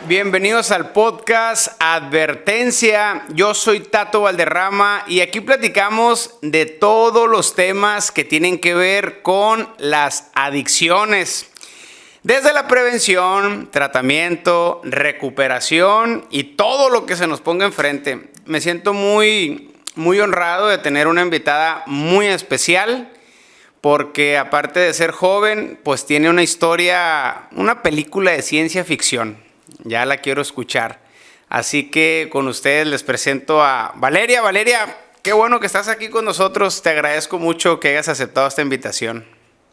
Bienvenidos al podcast Advertencia. Yo soy Tato Valderrama y aquí platicamos de todos los temas que tienen que ver con las adicciones. Desde la prevención, tratamiento, recuperación y todo lo que se nos ponga enfrente. Me siento muy honrado de tener una invitada muy especial porque aparte de ser joven, pues tiene una historia, una película de ciencia ficción. Ya la quiero escuchar. Así que con ustedes les presento a Valeria. Valeria, qué bueno que estás aquí con nosotros. Te agradezco mucho que hayas aceptado esta invitación.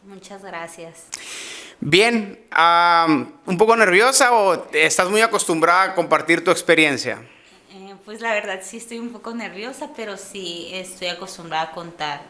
Muchas gracias. Bien, ¿un poco nerviosa o estás muy acostumbrada a compartir tu experiencia? Pues la verdad sí estoy un poco nerviosa, pero sí estoy acostumbrada a contar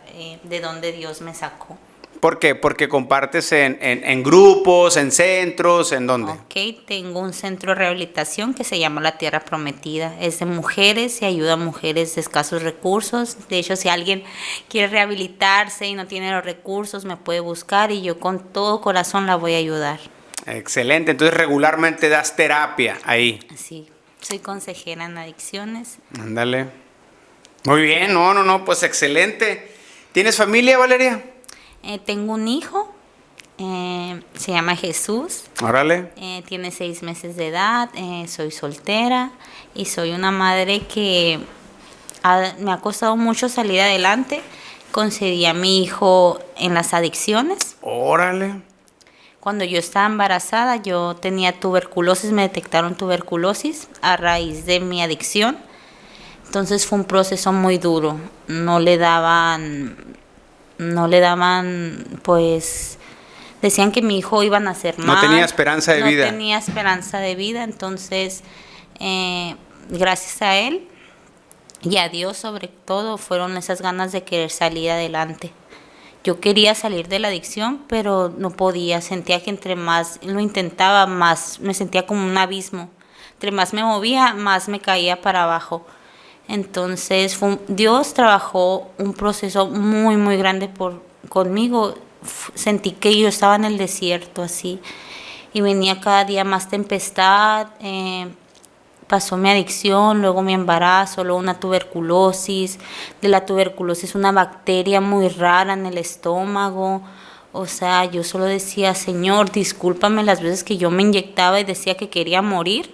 de dónde Dios me sacó. ¿Por qué? Porque compartes en grupos, en centros, ¿en dónde? Ok, tengo un centro de rehabilitación que se llama La Tierra Prometida. Es de mujeres y ayuda a mujeres de escasos recursos. De hecho, si alguien quiere rehabilitarse y no tiene los recursos, me puede buscar y yo con todo corazón la voy a ayudar. Excelente, entonces regularmente das terapia ahí. Sí, soy consejera en adicciones. Ándale. Muy bien, no, pues excelente. ¿Tienes familia, Valeria? Tengo un hijo, se llama Jesús. Órale. Tiene 6 meses de edad, soy soltera y soy una madre que me ha costado mucho salir adelante. Concedí a mi hijo en las adicciones. Órale. Cuando yo estaba embarazada, yo tenía tuberculosis, me detectaron tuberculosis a raíz de mi adicción. Entonces fue un proceso muy duro. No le daban, pues, decían que mi hijo iba a nacer mal. No tenía esperanza de vida. No tenía esperanza de vida, entonces, gracias a él y a Dios sobre todo, fueron esas ganas de querer salir adelante. Yo quería salir de la adicción, pero no podía. Sentía que entre más lo intentaba, más me sentía como un abismo. Entre más me movía, más me caía para abajo. Entonces, Dios trabajó un proceso muy, muy grande conmigo. Sentí que yo estaba en el desierto, así. Y venía cada día más tempestad. Pasó mi adicción, luego mi embarazo, luego una tuberculosis. De la tuberculosis una bacteria muy rara en el estómago. O sea, yo solo decía, Señor, discúlpame las veces que yo me inyectaba y decía que quería morir.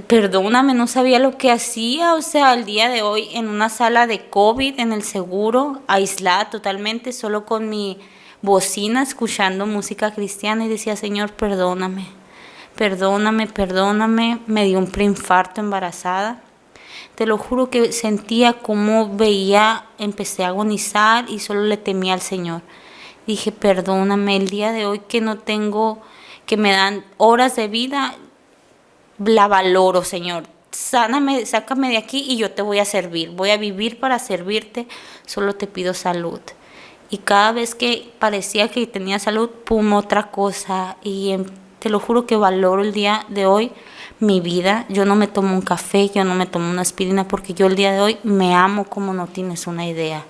Perdóname, no sabía lo que hacía. O sea, el día de hoy en una sala de COVID en el seguro, aislada totalmente, solo con mi bocina escuchando música cristiana y decía, Señor, perdóname. Perdóname, me dio un preinfarto embarazada. Te lo juro que sentía como empecé a agonizar y solo le temía al Señor. Dije, perdóname, el día de hoy que no tengo, que me dan horas de vida, la valoro, Señor. Sáname, sácame de aquí y yo te voy a servir. Voy a vivir para servirte, solo te pido salud. Y cada vez que parecía que tenía salud, pum, otra cosa. Y te lo juro que valoro el día de hoy mi vida. Yo no me tomo un café, yo no me tomo una aspirina porque yo el día de hoy me amo como no tienes una idea.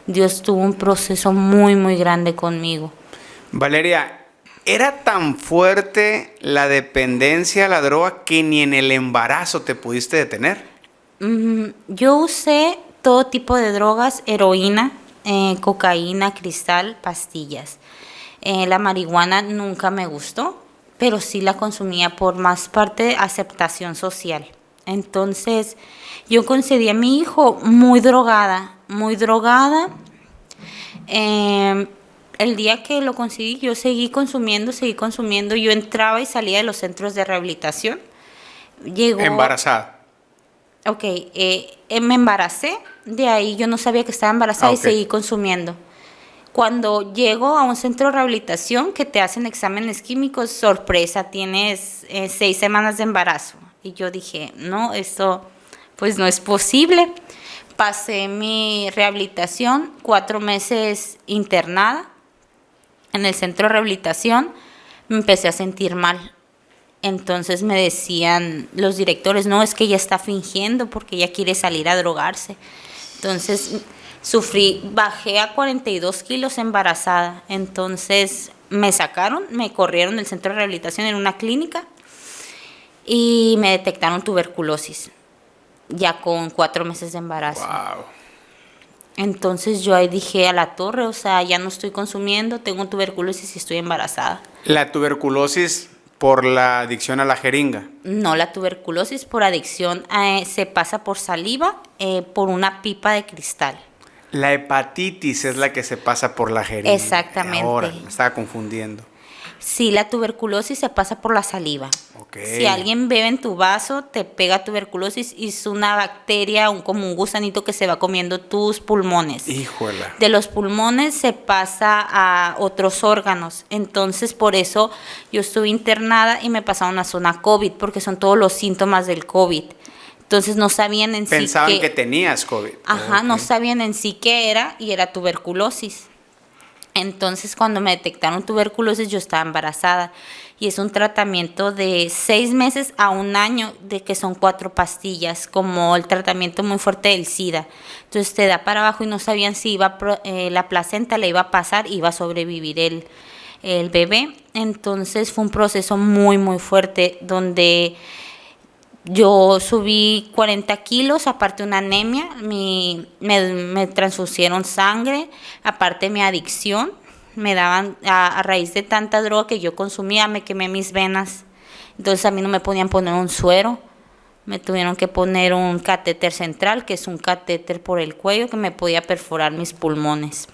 Dios tuvo un proceso muy, muy grande conmigo. Valeria, ¿era tan fuerte la dependencia a la droga que ni en el embarazo te pudiste detener? Yo usé todo tipo de drogas, heroína, cocaína, cristal, pastillas. La marihuana nunca me gustó, pero sí la consumía por más parte de aceptación social. Entonces, yo concedí a mi hijo muy drogada. El día que lo conseguí, yo seguí consumiendo. Yo entraba y salía de los centros de rehabilitación. Embarazada. Ok, me embaracé, de ahí yo no sabía que estaba embarazada y seguí consumiendo. Cuando llego a un centro de rehabilitación que te hacen exámenes químicos, sorpresa, tienes 6 semanas de embarazo. Y yo dije, no, esto pues no es posible. Pasé mi rehabilitación, 4 meses internada en el centro de rehabilitación, me empecé a sentir mal. Entonces me decían los directores, no, es que ella está fingiendo porque ella quiere salir a drogarse. Entonces bajé a 42 kilos embarazada. Entonces me corrieron del centro de rehabilitación en una clínica y me detectaron tuberculosis, ya con 4 meses de embarazo. Wow. Entonces yo ahí dije a la torre, o sea, ya no estoy consumiendo, tengo tuberculosis y estoy embarazada. La tuberculosis por la adicción a la jeringa. No, la tuberculosis por adicción se pasa por saliva, por una pipa de cristal. La hepatitis es la que se pasa por la jeringa. Exactamente. Ahora, me estaba confundiendo. Sí, la tuberculosis se pasa por la saliva. Okay. Si alguien bebe en tu vaso, te pega tuberculosis y es una bacteria, como un gusanito que se va comiendo tus pulmones. Híjola. De los pulmones se pasa a otros órganos. Entonces, por eso yo estuve internada y me pasaron a zona COVID, porque son todos los síntomas del COVID. Entonces no sabían en sí Pensaban que tenías COVID. Ajá, Okay. no sabían en sí qué era y era tuberculosis. Entonces, cuando me detectaron tuberculosis, yo estaba embarazada y es un tratamiento de 6 meses a 1 año, de que son 4 pastillas, como el tratamiento muy fuerte del SIDA. Entonces te da para abajo y no sabían si la placenta le iba a pasar, iba a sobrevivir el bebé. Entonces fue un proceso muy, muy fuerte, donde yo subí 40 kilos, aparte una anemia, me transfusieron sangre, aparte mi adicción, me daban, a raíz de tanta droga que yo consumía, me quemé mis venas, entonces a mí no me podían poner un suero, me tuvieron que poner un catéter central, que es un catéter por el cuello que me podía perforar mis pulmones.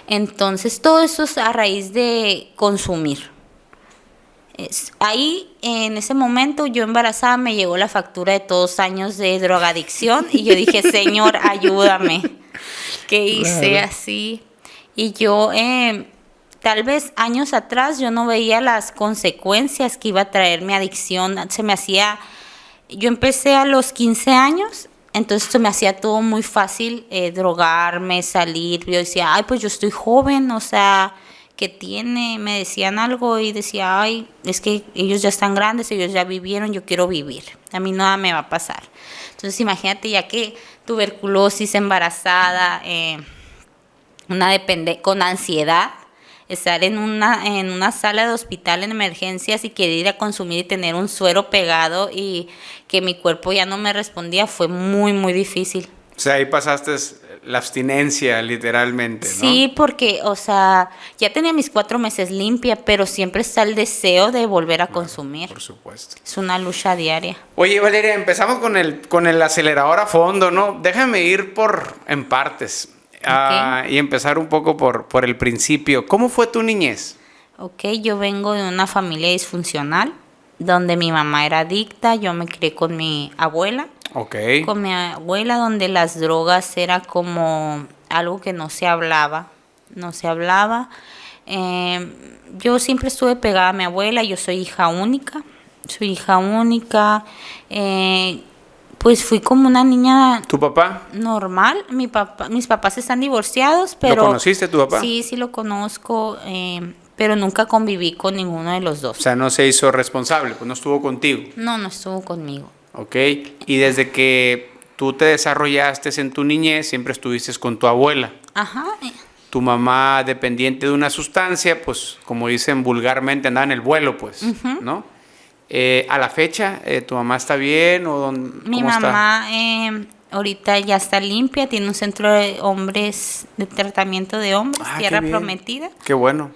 Entonces todo eso es a raíz de consumir. Ahí, en ese momento, yo embarazada, me llegó la factura de todos años de drogadicción y yo dije, Señor, ayúdame. ¿Qué hice? Claro. Así? Y yo, tal vez años atrás, yo no veía las consecuencias que iba a traer mi adicción. Yo empecé a los 15 años, entonces se me hacía todo muy fácil, drogarme, salir. Yo decía, ay, pues yo estoy joven, o sea, ¿qué tiene? Me decían algo y decía, ay, es que ellos ya están grandes, ellos ya vivieron, yo quiero vivir, a mí nada me va a pasar. Entonces imagínate, ya que tuberculosis, embarazada, con ansiedad, estar en una sala de hospital en emergencias y querer ir a consumir y tener un suero pegado y que mi cuerpo ya no me respondía, fue muy, muy difícil. O sea, ahí pasaste la abstinencia, literalmente, ¿no? Sí, porque, o sea, ya tenía mis 4 meses limpia, pero siempre está el deseo de volver a consumir. Por supuesto. Es una lucha diaria. Oye, Valeria, empezamos con el acelerador a fondo, ¿no? Déjame ir en partes. Y empezar un poco por el principio. ¿Cómo fue tu niñez? Ok, yo vengo de una familia disfuncional, donde mi mamá era adicta, yo me crié con mi abuela. Ok. Con mi abuela, donde las drogas era como algo que no se hablaba. Yo siempre estuve pegada a mi abuela, yo soy hija única. Pues fui como una niña. ¿Tu papá? Normal. Mis papás están divorciados, pero. ¿Lo conociste, tu papá? Sí, sí lo conozco, pero nunca conviví con ninguno de los dos. O sea, no se hizo responsable, pues no estuvo contigo. No estuvo conmigo. Ok. Y desde que tú te desarrollaste en tu niñez, siempre estuviste con tu abuela. Ajá. Tu mamá, dependiente de una sustancia, pues como dicen vulgarmente, andaba en el vuelo, pues, ¿no? A la fecha, ¿tu mamá está bien o Mi mamá ahorita ya está limpia, tiene un centro de hombres, de tratamiento de hombres, Tierra Prometida. Qué bueno.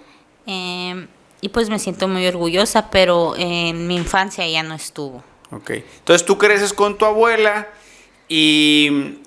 Y pues me siento muy orgullosa, pero en mi infancia ella no estuvo. Ok. Entonces tú creces con tu abuela y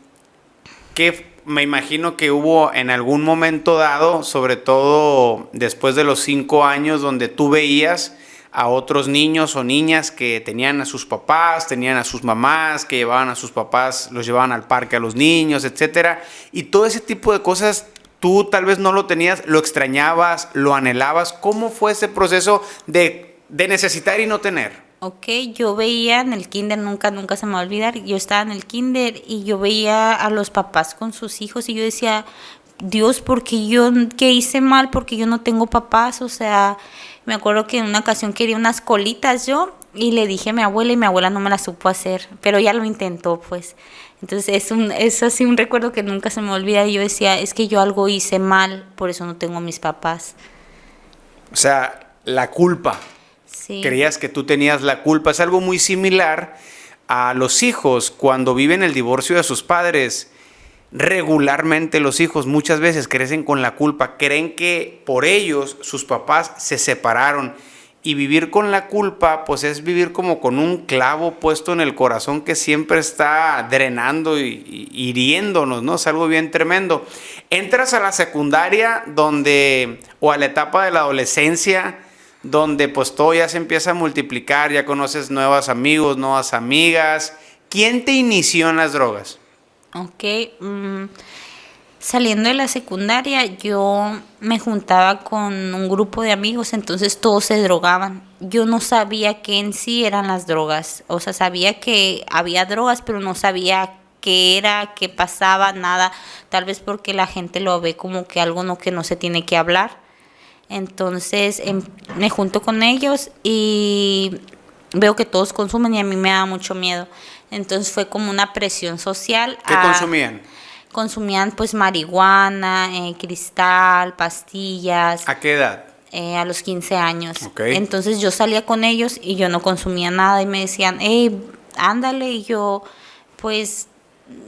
me imagino que hubo en algún momento dado, sobre todo después de los 5 años, donde tú veías a otros niños o niñas que tenían a sus papás, tenían a sus mamás, que llevaban a sus papás, los llevaban al parque a los niños, etcétera. Y todo ese tipo de cosas, tú tal vez no lo tenías, lo extrañabas, lo anhelabas. ¿Cómo fue ese proceso de necesitar y no tener? Ok, yo veía en el kinder, nunca se me va a olvidar, yo estaba en el kinder y yo veía a los papás con sus hijos y yo decía, Dios, ¿qué hice mal? Porque yo no tengo papás, o sea, me acuerdo que en una ocasión quería unas colitas yo y le dije a mi abuela y mi abuela no me las supo hacer, pero ella lo intentó, pues. Entonces es así un recuerdo que nunca se me olvida y yo decía, es que yo algo hice mal, por eso no tengo mis papás. O sea, la culpa. Sí. Creías que tú tenías la culpa. Es algo muy similar a los hijos cuando viven el divorcio de sus padres. Regularmente los hijos muchas veces crecen con la culpa, creen que por ellos sus papás se separaron, y vivir con la culpa pues es vivir como con un clavo puesto en el corazón que siempre está drenando y hiriéndonos, ¿no? Es algo bien tremendo. Entras a la secundaria o a la etapa de la adolescencia, donde pues todo ya se empieza a multiplicar, ya conoces nuevos amigos, nuevas amigas. ¿Quién te inició en las drogas? Ok, saliendo de la secundaria yo me juntaba con un grupo de amigos, entonces todos se drogaban. Yo no sabía qué en sí eran las drogas, o sea, sabía que había drogas, pero no sabía qué era, qué pasaba, nada, tal vez porque la gente lo ve como que algo que no se tiene que hablar. Entonces me junto con ellos y veo que todos consumen y a mí me da mucho miedo. Entonces fue como una presión social. ¿Qué consumían? Consumían pues marihuana, cristal, pastillas. ¿A qué edad? A los 15 años. Okay. Entonces yo salía con ellos y yo no consumía nada y me decían, hey, ándale. Y yo pues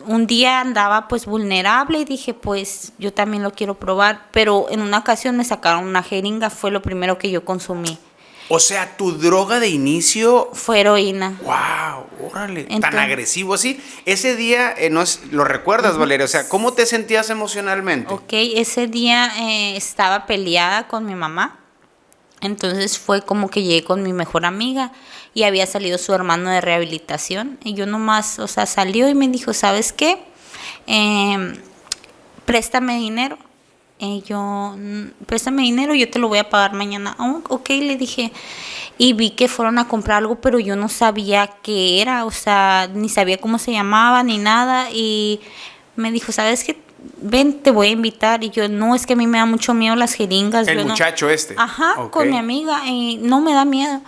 un día andaba pues vulnerable y dije pues yo también lo quiero probar. Pero en una ocasión me sacaron una jeringa, fue lo primero que yo consumí. O sea, tu droga de inicio fue heroína. ¡Wow! ¡Órale! Tan agresivo así. Ese día, ¿lo recuerdas, Valeria? O sea, ¿cómo te sentías emocionalmente? Ok, ese día estaba peleada con mi mamá. Entonces fue como que llegué con mi mejor amiga y había salido su hermano de rehabilitación. Y yo nomás, o sea, salió y me dijo, ¿sabes qué? Préstame dinero. Yo, préstame dinero, yo te lo voy a pagar mañana. Oh, ok, le dije. Y vi que fueron a comprar algo, pero yo no sabía qué era, o sea, ni sabía cómo se llamaba, ni nada. Y me dijo, ¿sabes qué? Ven, te voy a invitar. Y yo, no, es que a mí me da mucho miedo las jeringas. El yo muchacho no. Ajá, okay. Con mi amiga, y no me da miedo.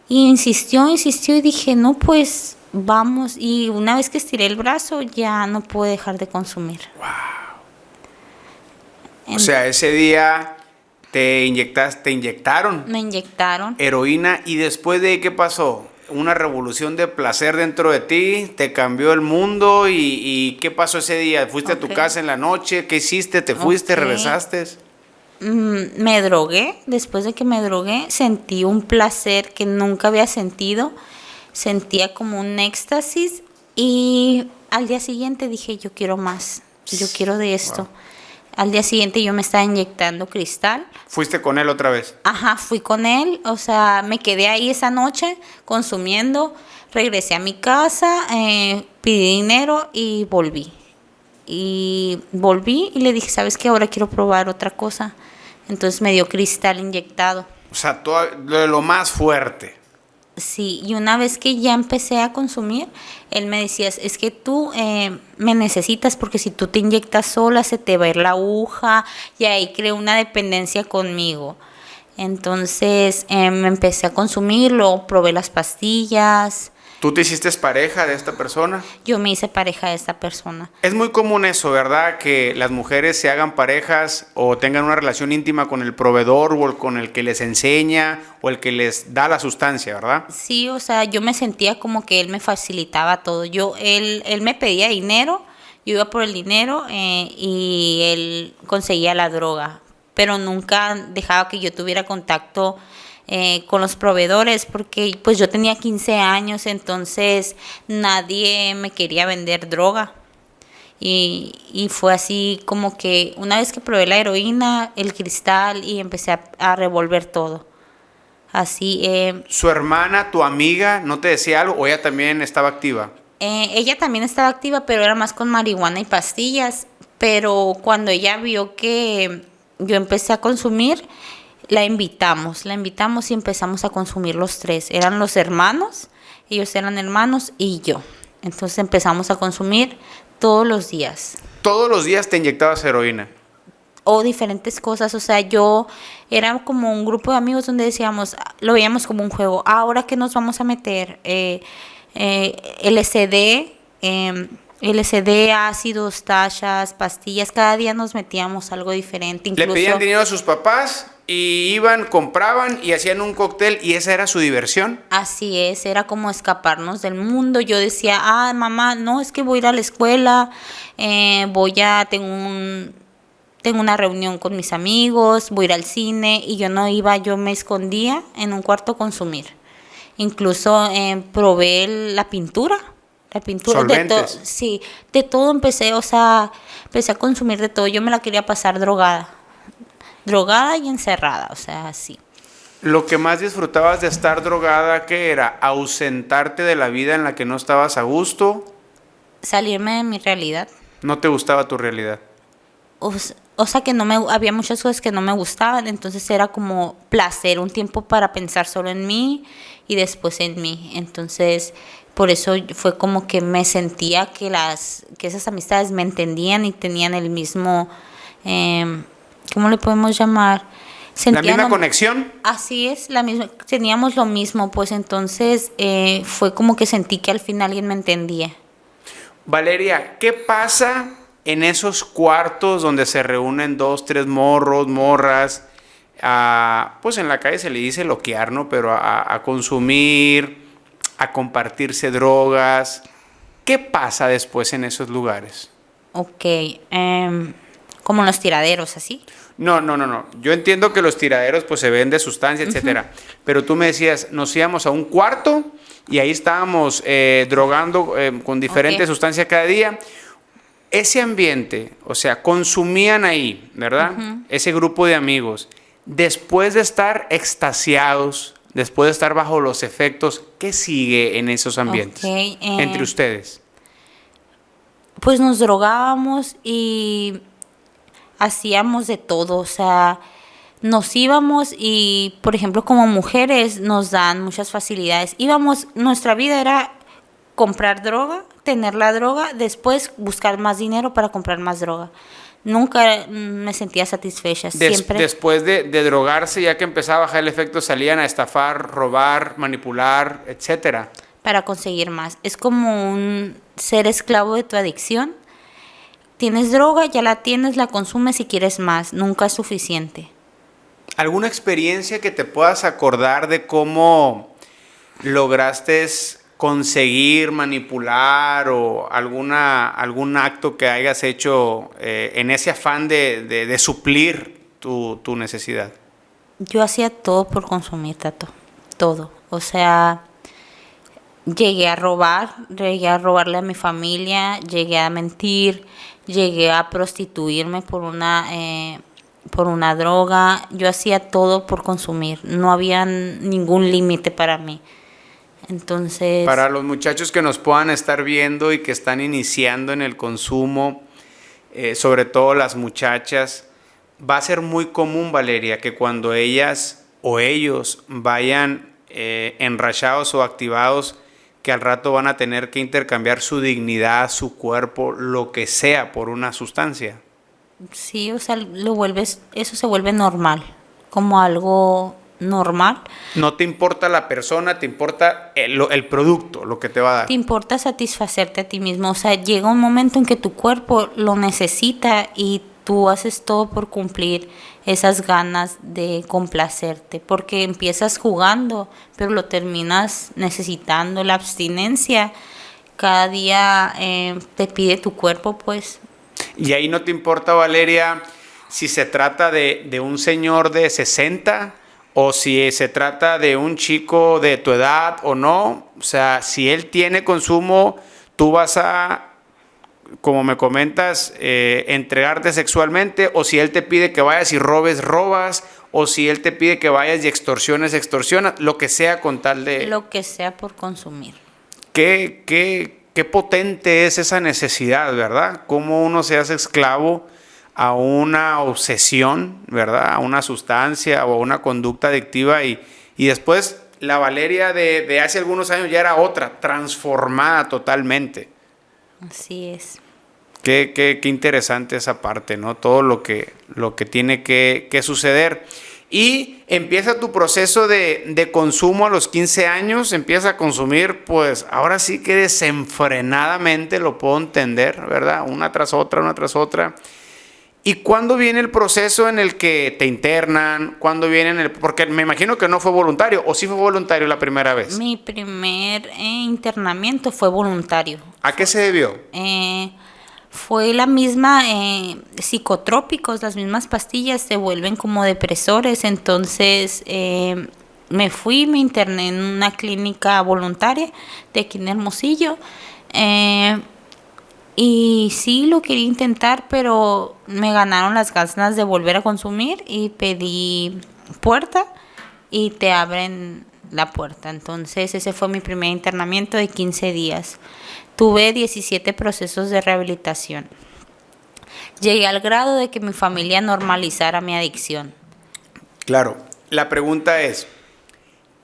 Y insistió y dije, no, pues vamos. Y una vez que estiré el brazo, ya no pude dejar de consumir. Wow. O sea, ese día te inyectaron. Me inyectaron. Heroína. ¿Y después de ahí qué pasó? Una revolución de placer dentro de ti, te cambió el mundo. ¿Y qué pasó ese día? ¿Fuiste a tu casa en la noche? ¿Qué hiciste? ¿Te fuiste? ¿Regresaste? Me drogué. Después de que me drogué, sentí un placer que nunca había sentido. Sentía como un éxtasis. Y al día siguiente dije, yo quiero más. Yo quiero de esto. Wow. Al día siguiente yo me estaba inyectando cristal. ¿Fuiste con él otra vez? Ajá, fui con él. O sea, me quedé ahí esa noche consumiendo. Regresé a mi casa, pedí dinero y volví. Y le dije, ¿sabes qué? Ahora quiero probar otra cosa. Entonces me dio cristal inyectado. O sea, todo lo más fuerte. Sí, y una vez que ya empecé a consumir, él me decía, es que tú me necesitas porque si tú te inyectas sola se te va a ir la aguja, y ahí creó una dependencia conmigo. Entonces me empecé a consumirlo, probé las pastillas. ¿Tú te hiciste pareja de esta persona? Yo me hice pareja de esta persona. Es muy común eso, ¿verdad? Que las mujeres se hagan parejas o tengan una relación íntima con el proveedor o con el que les enseña o el que les da la sustancia, ¿verdad? Sí, o sea, yo me sentía como que él me facilitaba todo. Él me pedía dinero, yo iba por el dinero y él conseguía la droga. Pero nunca dejaba que yo tuviera contacto con los proveedores, porque pues yo tenía 15 años, entonces nadie me quería vender droga. Y fue así como que una vez que probé la heroína, el cristal, y empecé a revolver todo. Así. ¿Su hermana, tu amiga, no te decía algo o ella también estaba activa? Ella también estaba activa, pero era más con marihuana y pastillas. Pero cuando ella vio que yo empecé a consumir, la invitamos y empezamos a consumir los tres. Eran los hermanos, ellos eran hermanos y yo. Entonces empezamos a consumir todos los días. ¿Todos los días te inyectabas heroína? O diferentes cosas, o sea, era como un grupo de amigos donde decíamos, lo veíamos como un juego. Ahora que nos vamos a meter LSD, ácidos, tachas, pastillas, cada día nos metíamos algo diferente. Incluso, ¿le pedían dinero a sus papás y iban, compraban y hacían un cóctel y esa era su diversión. Así es, era como escaparnos del mundo. Yo decía, mamá, no, es que voy a ir a la escuela, tengo una reunión con mis amigos, voy a ir al cine, y yo no iba, yo me escondía en un cuarto a consumir. Incluso probé la pintura. Solventes. Sí, de todo empecé a consumir de todo. Yo me la quería pasar drogada y encerrada, sí. Lo que más disfrutabas de estar drogada, ¿qué era? ¿Ausentarte de la vida en la que no estabas a gusto? Salirme de mi realidad. ¿No te gustaba tu realidad? Que había muchas cosas que no me gustaban, entonces era como placer, un tiempo para pensar solo en mí y después en mí. Entonces, por eso fue como que me sentía que esas amistades me entendían y tenían el mismo, ¿cómo le podemos llamar? ¿La misma conexión? Así es, teníamos lo mismo, pues entonces fue como que sentí que al fin alguien me entendía. Valeria, ¿qué pasa en esos cuartos donde se reúnen 2, 3 morros, morras? Pues en la calle se le dice loquear, ¿no? Pero a consumir, a compartirse drogas. ¿Qué pasa después en esos lugares? Ok, como en los tiraderos, ¿así? No. Yo entiendo que los tiraderos pues se venden sustancia, etcétera. Pero tú me decías, nos íbamos a un cuarto y ahí estábamos drogando con diferentes sustancias cada día. Ese ambiente, consumían ahí, ¿verdad? Ese grupo de amigos. Después de estar extasiados, después de estar bajo los efectos, ¿qué sigue en esos ambientes entre ustedes? Pues nos drogábamos y hacíamos de todo, nos íbamos y, por ejemplo, como mujeres nos dan muchas facilidades. Nuestra vida era comprar droga, tener la droga, después buscar más dinero para comprar más droga. Nunca me sentía satisfecha. Siempre. Después de drogarse, ya que empezaba a bajar el efecto, salían a estafar, robar, manipular, etcétera. Para conseguir más. Es como un ser esclavo de tu adicción. Tienes droga, ya la tienes, la consumes y quieres más. Nunca es suficiente. ¿Alguna experiencia que te puedas acordar de cómo lograste conseguir, manipular o algún acto que hayas hecho en ese afán de suplir tu necesidad? Yo hacía todo por consumir, Tato. Todo. Llegué a robarle a mi familia, llegué a mentir, llegué a prostituirme por una droga. Yo hacía todo por consumir. No había ningún límite para mí. Entonces, para los muchachos que nos puedan estar viendo y que están iniciando en el consumo, sobre todo las muchachas, va a ser muy común, Valeria, que cuando ellas o ellos vayan enrachados o activados, que al rato van a tener que intercambiar su dignidad, su cuerpo, lo que sea, por una sustancia. Sí, eso se vuelve normal, como algo normal. No te importa la persona, te importa el producto, lo que te va a dar. Te importa satisfacerte a ti mismo. Llega un momento en que tu cuerpo lo necesita y tú haces todo por cumplir esas ganas de complacerte, porque empiezas jugando, pero lo terminas necesitando. La abstinencia cada día te pide tu cuerpo, pues. Y ahí no te importa, Valeria, si se trata de un señor de 60 o si se trata de un chico de tu edad o no. Si él tiene consumo, tú vas a, como me comentas, entregarte sexualmente, o si él te pide que vayas y robas, o si él te pide que vayas y extorsionas, lo que sea con tal de... Lo que sea por consumir. Qué potente es esa necesidad, ¿verdad? Cómo uno se hace esclavo a una obsesión, ¿verdad? A una sustancia o a una conducta adictiva y después la Valeria de hace algunos años ya era otra, transformada totalmente. Así es. Qué interesante esa parte, ¿no? Todo lo que tiene que suceder. Y empieza tu proceso de consumo a los 15 años, empieza a consumir, pues ahora sí que desenfrenadamente, lo puedo entender, ¿verdad? Una tras otra. ¿Y cuándo viene el proceso en el que te internan? ¿Cuándo viene porque me imagino que no fue voluntario, o sí fue voluntario la primera vez? Mi primer internamiento fue voluntario. ¿A qué se debió? Fue la misma psicotrópicos, las mismas pastillas se vuelven como depresores, entonces me fui, me interné en una clínica voluntaria de aquí en Hermosillo. Y sí lo quería intentar, pero me ganaron las ganas de volver a consumir y pedí puerta y te abren la puerta. Entonces ese fue mi primer internamiento de 15 días. Tuve 17 procesos de rehabilitación. Llegué al grado de que mi familia normalizara mi adicción. Claro, la pregunta es,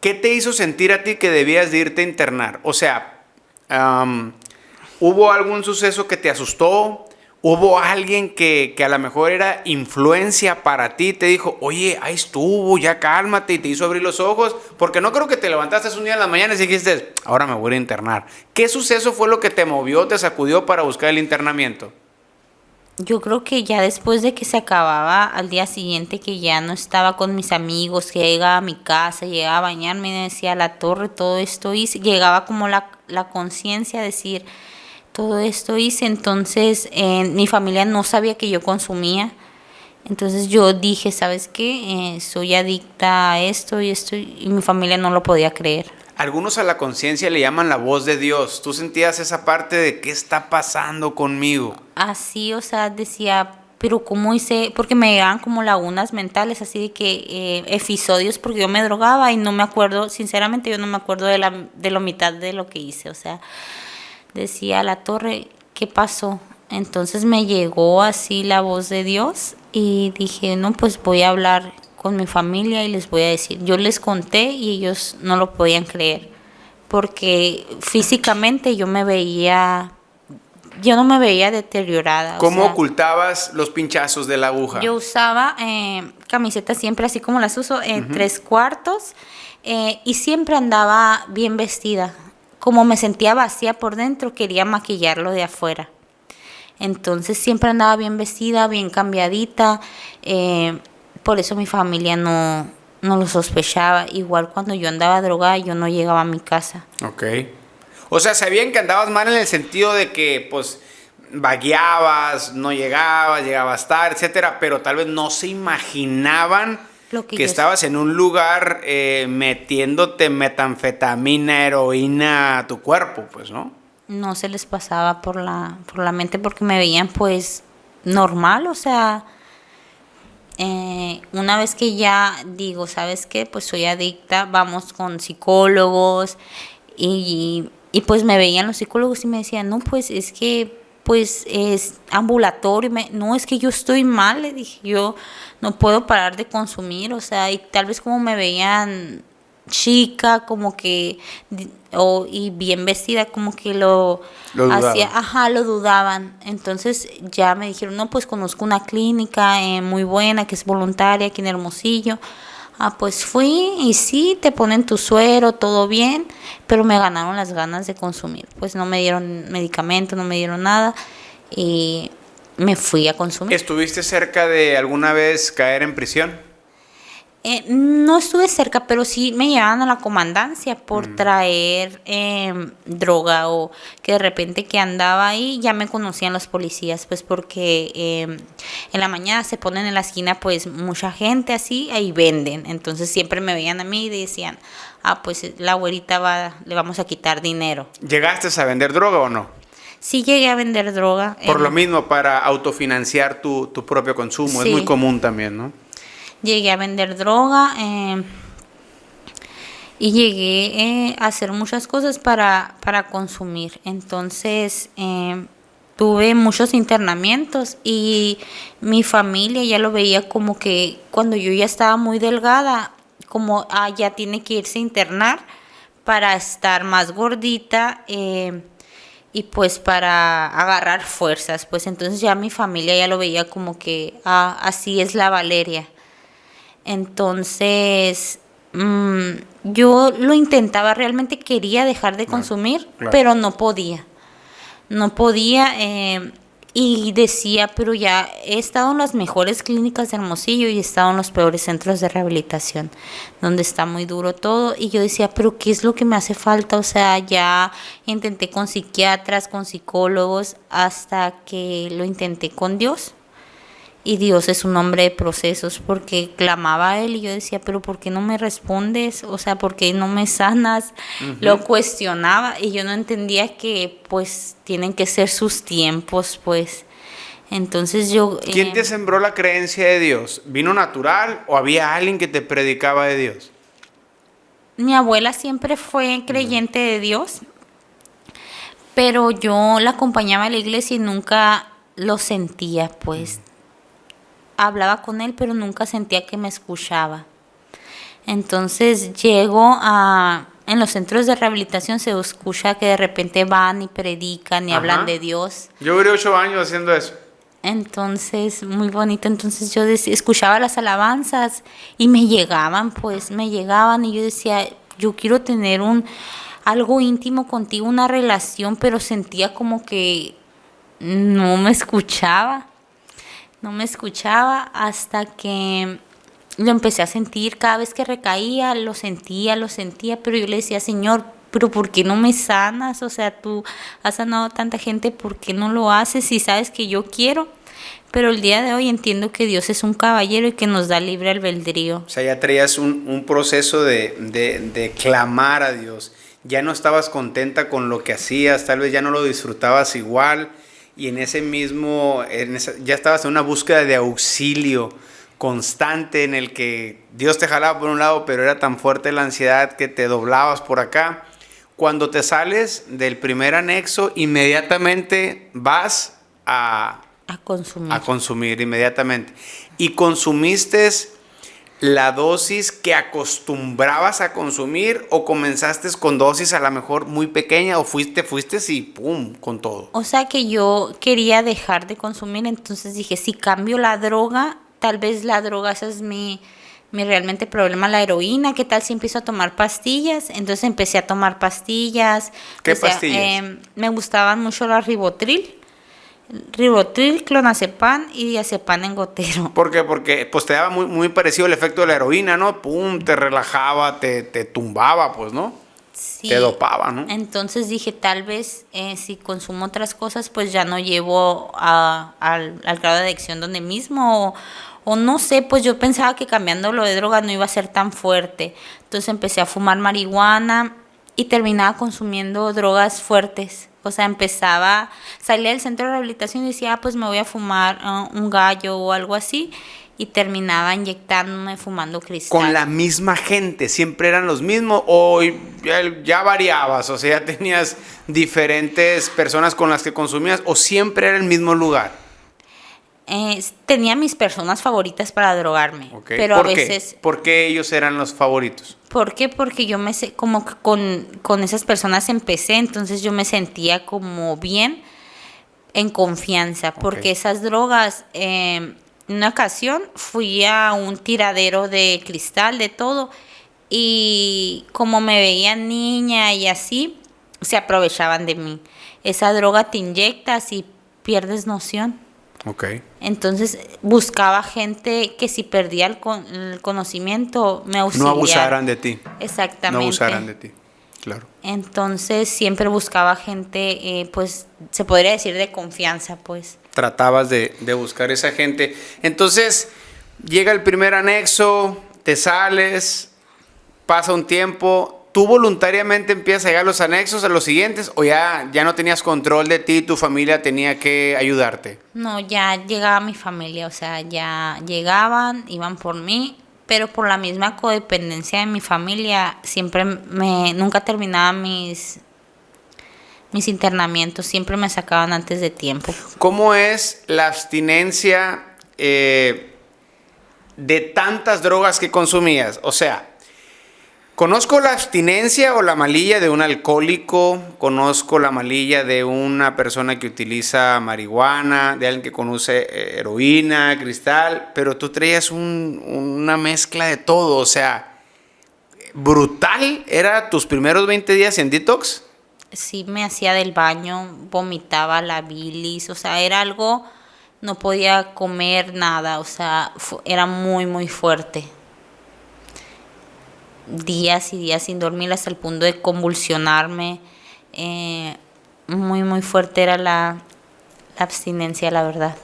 ¿qué te hizo sentir a ti que debías de irte a internar? O sea, ¿hubo algún suceso que te asustó? ¿Hubo alguien que a lo mejor era influencia para ti? Te dijo, oye, ahí estuvo, ya cálmate, y te hizo abrir los ojos. Porque no creo que te levantaste un día en las mañanas y dijiste, ahora me voy a internar. ¿Qué suceso fue lo que te movió, te sacudió para buscar el internamiento? Yo creo que ya después de que se acababa, al día siguiente que ya no estaba con mis amigos, que llegaba a mi casa, llegaba a bañarme y decía, la torre, todo esto hice. Llegaba como la conciencia a decir, todo esto hice. Entonces mi familia no sabía que yo consumía. Entonces yo dije, ¿sabes qué? Soy adicta a esto y esto, y mi familia no lo podía creer. Algunos a la conciencia le llaman la voz de Dios. ¿Tú sentías esa parte de qué está pasando conmigo? Así, o sea, decía, pero ¿cómo hice? Porque me llegaban como lagunas mentales, así de que episodios, porque yo me drogaba y no me acuerdo, sinceramente yo no me acuerdo de la mitad de lo que hice. O sea, decía, la torre, ¿qué pasó? Entonces me llegó así la voz de Dios y dije, no, pues voy a hablar con mi familia y les voy a decir. Yo les conté y ellos no lo podían creer, porque físicamente yo no me veía deteriorada. ¿Cómo ocultabas los pinchazos de la aguja? Yo usaba camisetas siempre así como las uso, 3/4, y siempre andaba bien vestida. Como me sentía vacía por dentro, quería maquillarlo de afuera. Entonces siempre andaba bien vestida, bien cambiadita. Por eso mi familia no lo sospechaba. Igual cuando yo andaba drogada, yo no llegaba a mi casa. Ok. O sea, sabían que andabas mal en el sentido de que, pues, vagueabas, no llegabas tarde, etcétera, pero tal vez no se imaginaban que estabas en un lugar metiéndote metanfetamina, heroína a tu cuerpo, pues, ¿no? No se les pasaba por la mente porque me veían, pues, normal, o sea... una vez que ya digo, ¿sabes qué? Pues soy adicta, vamos con psicólogos y pues me veían los psicólogos y me decían, no, pues es que pues es ambulatorio. No, es que yo estoy mal, le dije, yo no puedo parar de consumir, o sea, y tal vez como me veían chica, como que, y bien vestida, como que lo hacía, lo dudaban. Entonces ya me dijeron, no, pues conozco una clínica muy buena que es voluntaria aquí en Hermosillo. Pues fui y sí, te ponen tu suero, todo bien, pero me ganaron las ganas de consumir. Pues no me dieron medicamento, no me dieron nada y me fui a consumir. ¿Estuviste cerca de alguna vez caer en prisión? No estuve cerca, pero sí me llevaban a la comandancia por traer droga, o que de repente que andaba ahí ya me conocían los policías, pues porque en la mañana se ponen en la esquina pues mucha gente así, ahí venden, entonces siempre me veían a mí y decían, pues la güerita le vamos a quitar dinero. ¿Llegaste a vender droga o no? Sí llegué a vender droga. Por lo mismo, para autofinanciar tu propio consumo, sí. Es muy común también, ¿no? Llegué a vender droga y llegué a hacer muchas cosas para consumir. Entonces tuve muchos internamientos y mi familia ya lo veía como que cuando yo ya estaba muy delgada, como ya tiene que irse a internar para estar más gordita y pues para agarrar fuerzas. Pues entonces ya mi familia ya lo veía como que así es la Valeria. Entonces, yo lo intentaba, realmente quería dejar de consumir, claro. Pero no podía. Y decía, pero ya he estado en las mejores clínicas de Hermosillo y he estado en los peores centros de rehabilitación, donde está muy duro todo. Y yo decía, pero ¿qué es lo que me hace falta? O sea, ya intenté con psiquiatras, con psicólogos, hasta que lo intenté con Dios. Y Dios es un hombre de procesos, porque clamaba a Él y yo decía, pero ¿por qué no me respondes? O sea, ¿por qué no me sanas? Lo cuestionaba y yo no entendía que pues tienen que ser sus tiempos, pues. Entonces yo... ¿Quién te sembró la creencia de Dios? ¿Vino natural o había alguien que te predicaba de Dios? Mi abuela siempre fue creyente de Dios, pero yo la acompañaba a la iglesia y nunca lo sentía, pues. Hablaba con él, pero nunca sentía que me escuchaba. Entonces en los centros de rehabilitación se escucha que de repente van y predican y hablan de Dios. Yo duré 8 años haciendo eso. Entonces, muy bonito. Entonces yo escuchaba las alabanzas y me llegaban y yo decía, yo quiero tener algo íntimo contigo, una relación, pero sentía como que no me escuchaba. No me escuchaba hasta que lo empecé a sentir. Cada vez que recaía, lo sentía, pero yo le decía, Señor, pero ¿por qué no me sanas? O sea, tú has sanado a tanta gente, ¿por qué no lo haces si sabes que yo quiero? Pero el día de hoy entiendo que Dios es un caballero y que nos da libre albedrío. O sea, ya traías un proceso de clamar a Dios. Ya no estabas contenta con lo que hacías, tal vez ya no lo disfrutabas igual. Y ya estabas en una búsqueda de auxilio constante en el que Dios te jalaba por un lado, pero era tan fuerte la ansiedad que te doblabas por acá. Cuando te sales del primer anexo, inmediatamente vas a consumir inmediatamente. Y consumiste la dosis que acostumbrabas a consumir, o comenzaste con dosis a lo mejor muy pequeña, o fuiste y pum, con todo. O sea que yo quería dejar de consumir, entonces dije, si cambio la droga, tal vez la droga, ese es mi realmente problema, la heroína. ¿Qué tal si empiezo a tomar pastillas? Entonces empecé a tomar pastillas. ¿Qué pastillas? Me gustaban mucho las Ribotril, clonazepam y diazepam en gotero. ¿Por qué? Porque pues te daba muy, muy parecido el efecto de la heroína, ¿no? Pum, te relajaba, te tumbaba, pues, ¿no? Sí. Te dopaba, ¿no? Entonces dije, tal vez si consumo otras cosas, pues ya no llevo al grado de adicción donde mismo, o no sé, pues yo pensaba que cambiándolo de droga no iba a ser tan fuerte. Entonces empecé a fumar marihuana y terminaba consumiendo drogas fuertes. O sea, salía del centro de rehabilitación y decía, pues me voy a fumar un gallo o algo así. Y terminaba inyectándome, fumando cristal. ¿Con la misma gente? ¿Siempre eran los mismos? ¿O ya variabas? O sea, ya tenías diferentes personas con las que consumías, ¿o siempre era el mismo lugar? Tenía mis personas favoritas para drogarme. Okay. Pero a veces... ¿Por qué ellos eran los favoritos? ¿Por qué? Porque yo como que con esas personas empecé, entonces yo me sentía como bien, en confianza, porque esas drogas, en una ocasión fui a un tiradero de cristal, de todo, y como me veían niña y así, se aprovechaban de mí. Esa droga te inyectas y pierdes noción. Okay. Entonces buscaba gente que si perdía el conocimiento me auxiliara. No abusaran de ti. Exactamente. No abusaran de ti, claro. Entonces siempre buscaba gente, pues se podría decir de confianza, pues. Tratabas de buscar esa gente. Entonces llega el primer anexo, te sales, pasa un tiempo. ¿Tú voluntariamente empiezas a llegar a los anexos, a los siguientes, o ya no tenías control de ti, tu familia tenía que ayudarte? No, ya llegaba mi familia, o sea, ya llegaban, iban por mí, pero por la misma codependencia de mi familia, nunca terminaba mis internamientos, siempre me sacaban antes de tiempo. ¿Cómo es la abstinencia de tantas drogas que consumías? O sea, conozco la abstinencia o la malilla de un alcohólico, conozco la malilla de una persona que utiliza marihuana, de alguien que conoce heroína, cristal, pero tú traías una mezcla de todo, o sea, brutal. ¿Era tus primeros 20 días en detox? sí me hacía del baño, vomitaba la bilis, o sea, era algo, no podía comer nada, o sea, era muy, muy fuerte. Días y días sin dormir hasta el punto de convulsionarme. Muy, muy fuerte era la abstinencia, la verdad.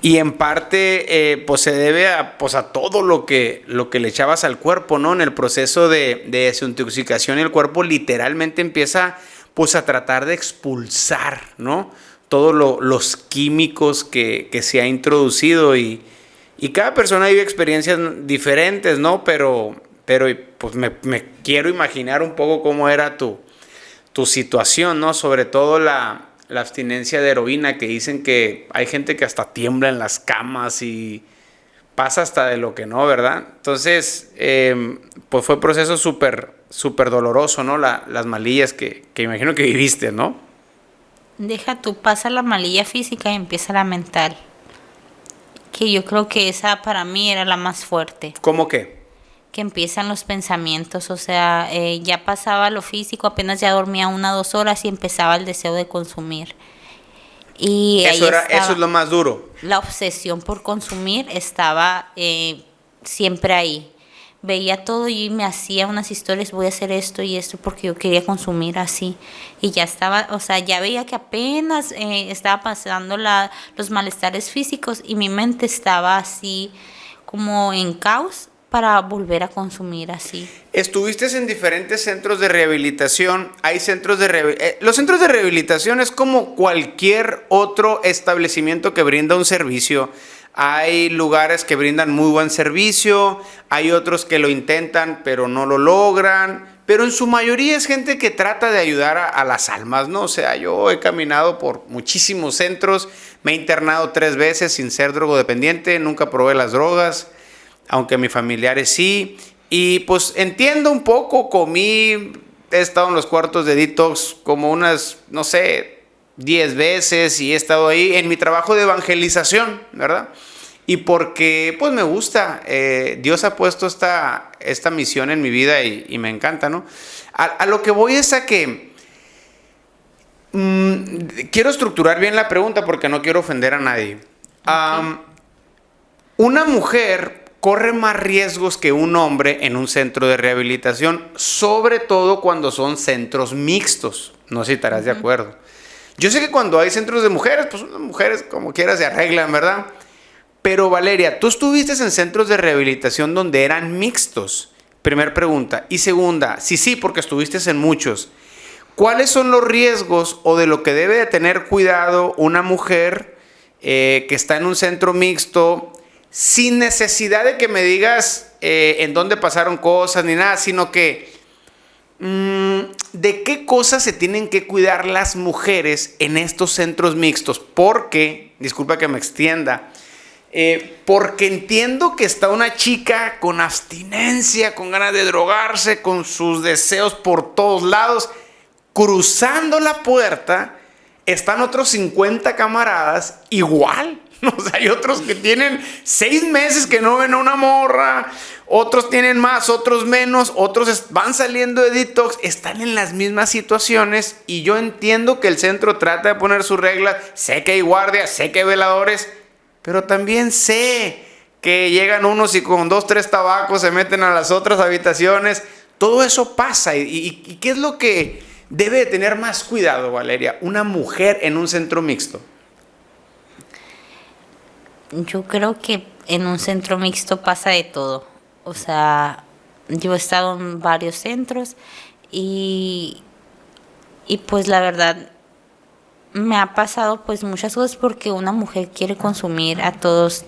Y en parte, pues se debe a todo lo que le echabas al cuerpo, ¿no? En el proceso de desintoxicación, el cuerpo literalmente empieza, pues, a tratar de expulsar, ¿no? Todos los químicos que se ha introducido y cada persona vive experiencias diferentes, ¿no? Pero pues me quiero imaginar un poco cómo era tu situación, ¿no? Sobre todo la abstinencia de heroína, que dicen que hay gente que hasta tiembla en las camas y pasa hasta de lo que no, ¿verdad? Entonces, pues fue un proceso súper doloroso, ¿no? Las malillas que imagino que viviste, ¿no? Deja tú, pasa la malilla física y empieza la mental. Que yo creo que esa para mí era la más fuerte. ¿Cómo qué? Que empiezan los pensamientos, o sea, ya pasaba lo físico, apenas ya dormía 1 o 2 horas y empezaba el deseo de consumir. Y Eso ahí eso es lo más duro. la obsesión por consumir estaba siempre ahí. Veía todo y me hacía unas historias, voy a hacer esto y esto porque yo quería consumir así. Y ya estaba, o sea, ya veía que apenas estaba pasando los malestares físicos y mi mente estaba así como en caos para volver a consumir así. Estuviste en diferentes centros de rehabilitación. Hay centros de los centros de rehabilitación es como cualquier otro establecimiento que brinda un servicio. Hay lugares que brindan muy buen servicio, hay otros que lo intentan pero no lo logran, pero en su mayoría es gente que trata de ayudar a las almas, ¿no? O sea, yo he caminado por muchísimos centros, me he internado 3 veces sin ser drogodependiente, nunca probé las drogas, aunque mis familiares sí, y pues entiendo un poco, comí, he estado en los cuartos de detox como unas, no sé, 10 veces y he estado ahí en mi trabajo de evangelización, ¿verdad? Y porque pues me gusta, Dios ha puesto esta misión en mi vida y me encanta, ¿no? A lo que voy es a que quiero estructurar bien la pregunta porque no quiero ofender a nadie. Okay. Una mujer corre más riesgos que un hombre en un centro de rehabilitación, sobre todo cuando son centros mixtos. No sé si estarás de acuerdo. Yo sé que cuando hay centros de mujeres, pues las mujeres como quiera se arreglan, ¿verdad? Pero Valeria, tú estuviste en centros de rehabilitación donde eran mixtos. Primera pregunta. Y segunda, sí, porque estuviste en muchos. ¿Cuáles son los riesgos o de lo que debe de tener cuidado una mujer que está en un centro mixto sin necesidad de que me digas en dónde pasaron cosas ni nada, sino que ¿de qué cosas se tienen que cuidar las mujeres en estos centros mixtos? Porque, disculpa que me extienda, porque entiendo que está una chica con abstinencia, con ganas de drogarse, con sus deseos por todos lados, cruzando la puerta, están otros 50 camaradas igual. O sea, hay otros que tienen 6 meses que no ven a una morra, otros tienen más, otros menos, otros van saliendo de detox, están en las mismas situaciones y yo entiendo que el centro trata de poner sus reglas, sé que hay guardias, sé que hay veladores, pero también sé que llegan unos y con 2, 3 tabacos se meten a las otras habitaciones, todo eso pasa y ¿qué es lo que debe de tener más cuidado, Valeria, una mujer en un centro mixto? Yo creo que en un centro mixto pasa de todo. O sea, yo he estado en varios centros y pues la verdad me ha pasado pues muchas cosas porque una mujer quiere consumir a todos,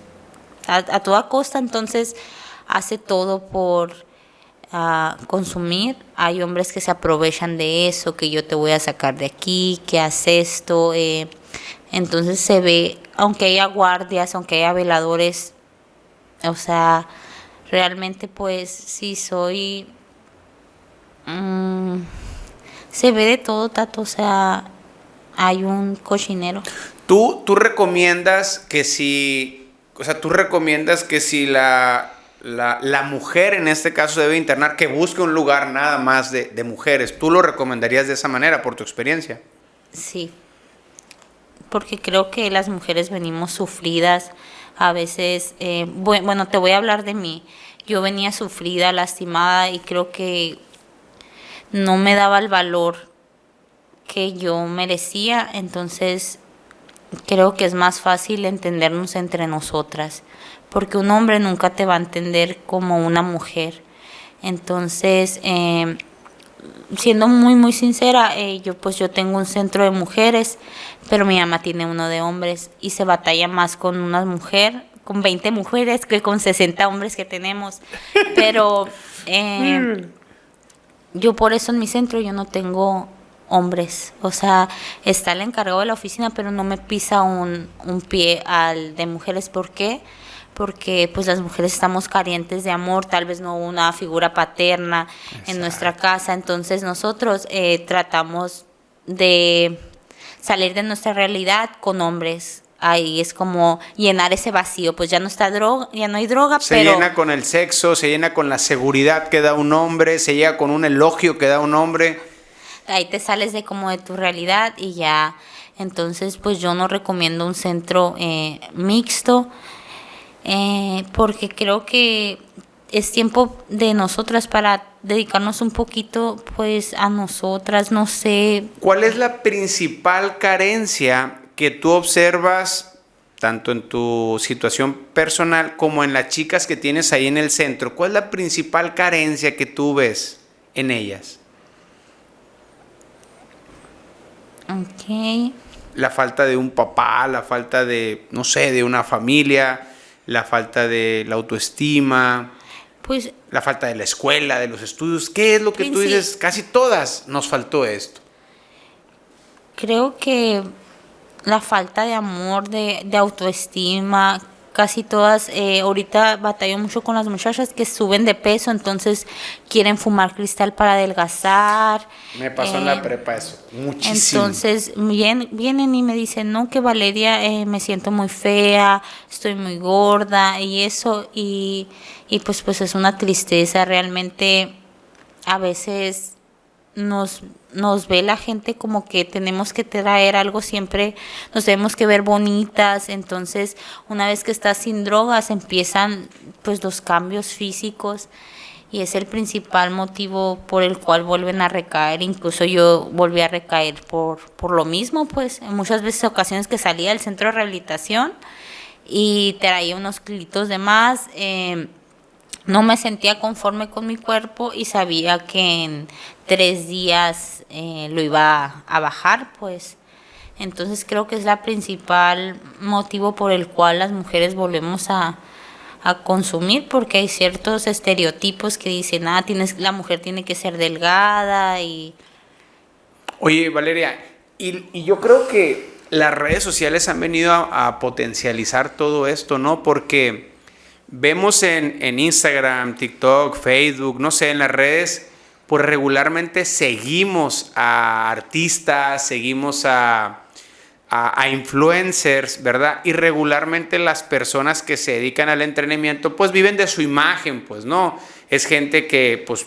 a toda costa, entonces hace todo por consumir. Hay hombres que se aprovechan de eso, que yo te voy a sacar de aquí, que haces esto, entonces se ve, aunque haya guardias, aunque haya veladores, o sea, realmente pues sí soy, se ve de todo, Tato, o sea, hay un cochinero. ¿Tú recomiendas que si, o sea, tú recomiendas que si la la mujer en este caso debe internar, que busque un lugar nada más de mujeres. ¿Tú lo recomendarías de esa manera por tu experiencia? Sí, porque creo que las mujeres venimos sufridas. A veces, bueno, te voy a hablar de mí. Yo venía sufrida, lastimada y creo que no me daba el valor que yo merecía. Entonces, creo que es más fácil entendernos entre nosotras, porque un hombre nunca te va a entender como una mujer. Entonces, siendo muy muy sincera, yo tengo un centro de mujeres, pero mi mamá tiene uno de hombres y se batalla más con una mujer, con 20 mujeres que con 60 hombres que tenemos. Pero yo por eso en mi centro yo no tengo hombres. O sea, está el encargado de la oficina, pero no me pisa un pie al de mujeres. ¿Por qué? Porque pues las mujeres estamos carentes de amor, tal vez no una figura paterna. Exacto. En nuestra casa. Entonces nosotros tratamos de salir de nuestra realidad con hombres. Ahí es como llenar ese vacío, pues ya no está droga, ya no hay droga, se llena con el sexo, se llena con la seguridad que da un hombre, se llega con un elogio que da un hombre. Ahí te sales de como de tu realidad y ya. Entonces pues yo no recomiendo un centro mixto, porque creo que es tiempo de nosotras para dedicarnos un poquito pues a nosotras. No sé. ¿Cuál es la principal carencia que tú observas tanto en tu situación personal como en las chicas que tienes ahí en el centro? ¿Cuál es la principal carencia que tú ves en ellas? Okay. La falta de un papá, la falta de, no sé, de una familia, la falta de la autoestima, pues, la falta de la escuela, de los estudios. ¿Qué es lo que tú dices? Casi todas nos faltó esto. Creo que la falta de amor, de autoestima, casi todas, ahorita batallo mucho con las muchachas que suben de peso, entonces quieren fumar cristal para adelgazar. Me pasó en la prepa eso, muchísimo. Entonces vienen y me dicen, no, que Valeria, me siento muy fea, estoy muy gorda y eso, y pues es una tristeza. Realmente a veces nos ve la gente como que tenemos que traer algo, siempre nos tenemos que ver bonitas. Entonces una vez que estás sin drogas empiezan pues los cambios físicos y es el principal motivo por el cual vuelven a recaer. Incluso yo volví a recaer por lo mismo, pues en muchas veces ocasiones que salía del centro de rehabilitación y traía unos kilitos de más. No me sentía conforme con mi cuerpo y sabía que en 3 días lo iba a bajar, pues. Entonces creo que es la principal motivo por el cual las mujeres volvemos a consumir, porque hay ciertos estereotipos que dicen, la mujer tiene que ser delgada y... Oye, Valeria, y yo creo que las redes sociales han venido a potencializar todo esto, ¿no? Porque vemos en Instagram, TikTok, Facebook, no sé, en las redes, pues regularmente seguimos a artistas, seguimos a influencers, ¿verdad? Y regularmente las personas que se dedican al entretenimiento, pues viven de su imagen, pues, ¿no? Es gente que, pues,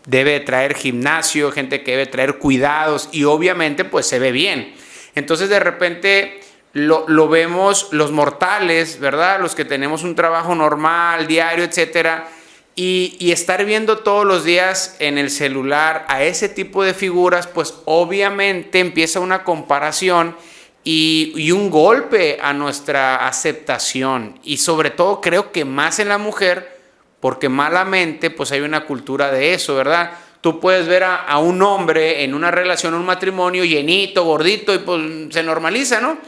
debe traer gimnasio, gente que debe traer cuidados y obviamente, pues, se ve bien. Entonces, de repente lo vemos los mortales, ¿verdad? Los que tenemos un trabajo normal, diario, etcétera, y estar viendo todos los días en el celular a ese tipo de figuras, pues obviamente empieza una comparación y un golpe a nuestra aceptación, y sobre todo creo que más en la mujer, porque malamente pues hay una cultura de eso, ¿verdad? Tú puedes ver a un hombre en una relación, un matrimonio, llenito, gordito, y pues se normaliza, ¿no?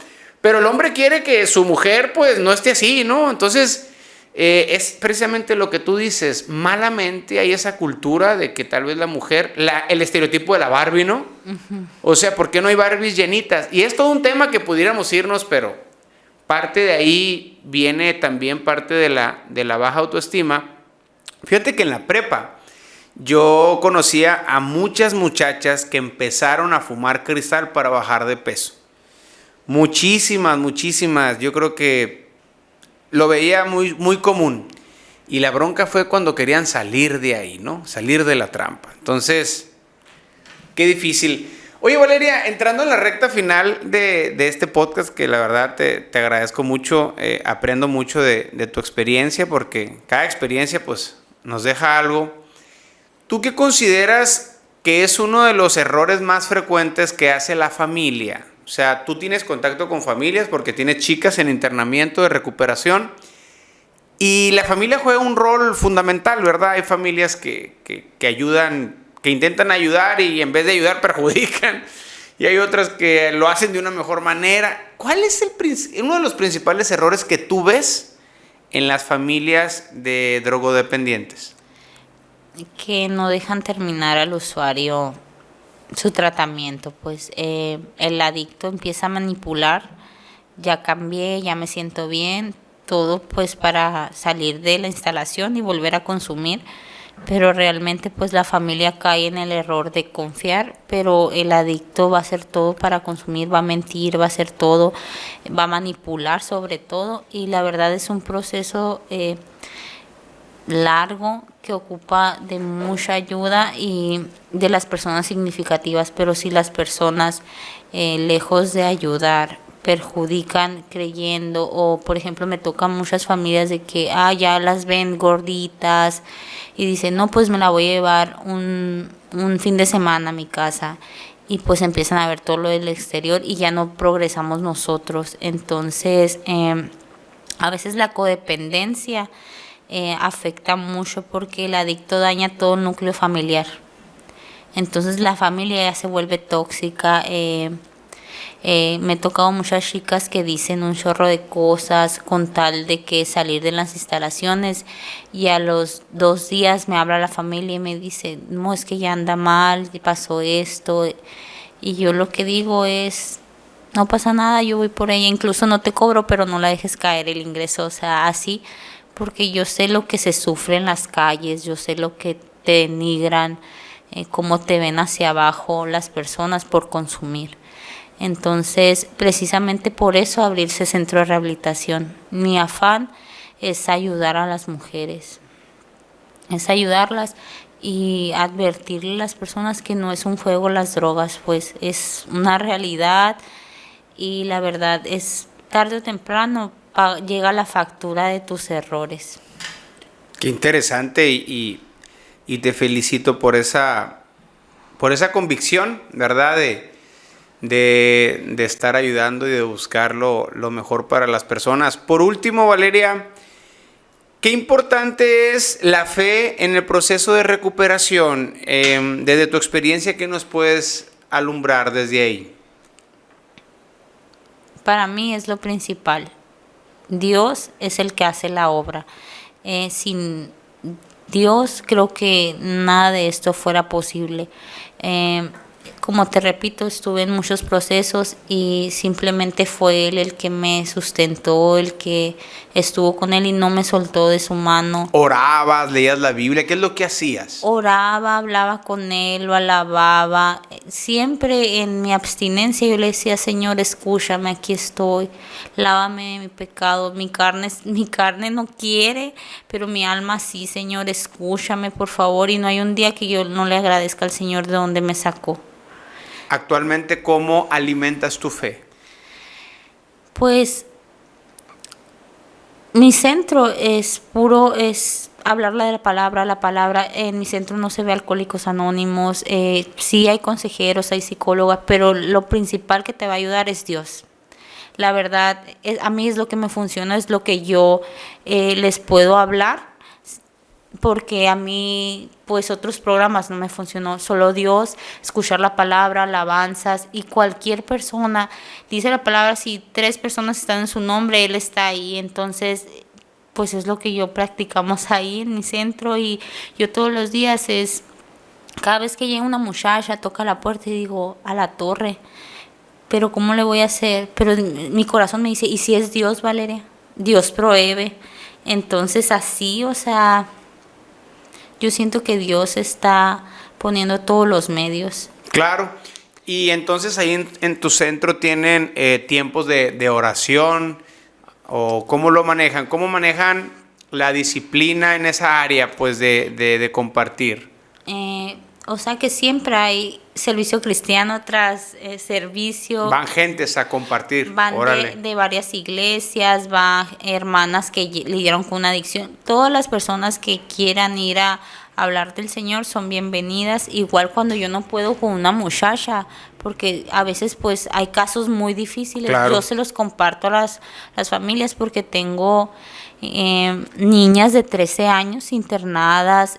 Pero el hombre quiere que su mujer pues no esté así, ¿no? Entonces es precisamente lo que tú dices, malamente hay esa cultura de que tal vez la mujer, el estereotipo de la Barbie, ¿no? Uh-huh. O sea, ¿por qué no hay Barbies llenitas? Y es todo un tema que pudiéramos irnos, pero parte de ahí viene también parte de la baja autoestima. Fíjate que en la prepa yo conocía a muchas muchachas que empezaron a fumar cristal para bajar de peso. Muchísimas. Yo creo que lo veía muy, muy común. Y la bronca fue cuando querían salir de ahí, ¿no? Salir de la trampa. Entonces, qué difícil. Oye, Valeria, entrando en la recta final de este podcast, que la verdad te agradezco mucho, aprendo mucho de tu experiencia, porque cada experiencia pues nos deja algo. ¿Tú qué consideras que es uno de los errores más frecuentes que hace la familia? O sea, tú tienes contacto con familias porque tienes chicas en internamiento de recuperación y la familia juega un rol fundamental, ¿verdad? Hay familias que ayudan, que intentan ayudar y en vez de ayudar perjudican. Y hay otras que lo hacen de una mejor manera. ¿Cuál es uno de los principales errores que tú ves en las familias de drogodependientes? Que no dejan terminar al usuario su tratamiento, pues el adicto empieza a manipular, ya cambié, ya me siento bien, todo pues para salir de la instalación y volver a consumir, pero realmente pues la familia cae en el error de confiar, pero el adicto va a hacer todo para consumir, va a mentir, va a hacer todo, va a manipular sobre todo, y la verdad es un proceso largo que ocupa de mucha ayuda y de las personas significativas, pero si las personas lejos de ayudar perjudican creyendo, o por ejemplo me tocan muchas familias de que ya las ven gorditas y dicen no, pues me la voy a llevar un fin de semana a mi casa, y pues empiezan a ver todo lo del exterior y ya no progresamos nosotros. Entonces a veces la codependencia afecta mucho porque el adicto daña todo el núcleo familiar. Entonces la familia ya se vuelve tóxica. Me he tocado muchas chicas que dicen un chorro de cosas con tal de que salir de las instalaciones, y a los 2 días me habla la familia y me dice, no, es que ya anda mal, pasó esto. Y yo lo que digo es, no pasa nada, yo voy por ella, incluso no te cobro, pero no la dejes caer el ingreso, o sea, así, porque yo sé lo que se sufre en las calles, yo sé lo que te denigran, cómo te ven hacia abajo las personas por consumir. Entonces, precisamente por eso abrirse centro de rehabilitación. Mi afán es ayudar a las mujeres, es ayudarlas y advertirle a las personas que no es un juego las drogas, pues es una realidad, y la verdad es tarde o temprano llega la factura de tus errores. Qué interesante y te felicito por esa convicción, ¿verdad? De estar ayudando y de buscar lo mejor para las personas. Por último, Valeria, qué importante es la fe en el proceso de recuperación. Desde tu experiencia, ¿qué nos puedes alumbrar desde ahí? Para mí es lo principal. Dios es el que hace la obra. Sin Dios creo que nada de esto fuera posible. Como te repito, estuve en muchos procesos y simplemente fue Él el que me sustentó, el que estuvo con Él y no me soltó de su mano. ¿Orabas, leías la Biblia? ¿Qué es lo que hacías? Oraba, hablaba con Él, lo alababa. Siempre en mi abstinencia yo le decía, Señor, escúchame, aquí estoy, lávame de mi pecado. Mi carne no quiere, pero mi alma sí, Señor, escúchame, por favor. Y no hay un día que yo no le agradezca al Señor de donde me sacó. Actualmente, ¿cómo alimentas tu fe? Pues mi centro es hablarle de la palabra. En mi centro no se ve Alcohólicos Anónimos, sí hay consejeros, hay psicólogas, pero lo principal que te va a ayudar es Dios. La verdad, a mí es lo que me funciona, es lo que yo les puedo hablar, porque a mí pues otros programas no me funcionó, solo Dios, escuchar la palabra, alabanzas, y cualquier persona, dice la palabra, si 3 personas están en su nombre, Él está ahí. Entonces pues es lo que yo practicamos ahí en mi centro, y yo todos los días cada vez que llega una muchacha, toca la puerta y digo, a la torre, pero ¿cómo le voy a hacer? Pero mi corazón me dice, ¿y si es Dios, Valeria? Dios provee. Entonces así, o sea, yo siento que Dios está poniendo todos los medios. Claro. Y entonces ahí en tu centro tienen tiempos de oración, o ¿cómo lo manejan? ¿Cómo manejan la disciplina en esa área, pues, de compartir? O sea que siempre hay servicio cristiano tras servicio. Van gentes a compartir. Van Órale. de varias iglesias, van hermanas que lidiaron con una adicción. Todas las personas que quieran ir a hablar del Señor son bienvenidas. Igual cuando yo no puedo con una muchacha, porque a veces pues hay casos muy difíciles. Claro. Yo se los comparto a las familias porque tengo niñas de 13 años internadas,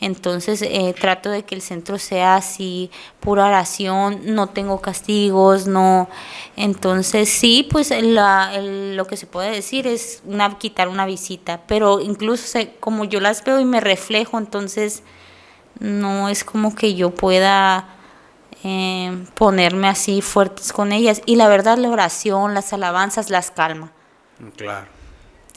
entonces trato de que el centro sea así, pura oración, no tengo castigos, no, entonces sí, pues lo que se puede decir es quitar una visita, pero incluso como yo las veo y me reflejo, entonces no es como que yo pueda ponerme así fuertes con ellas, y la verdad la oración, las alabanzas las calma. Claro.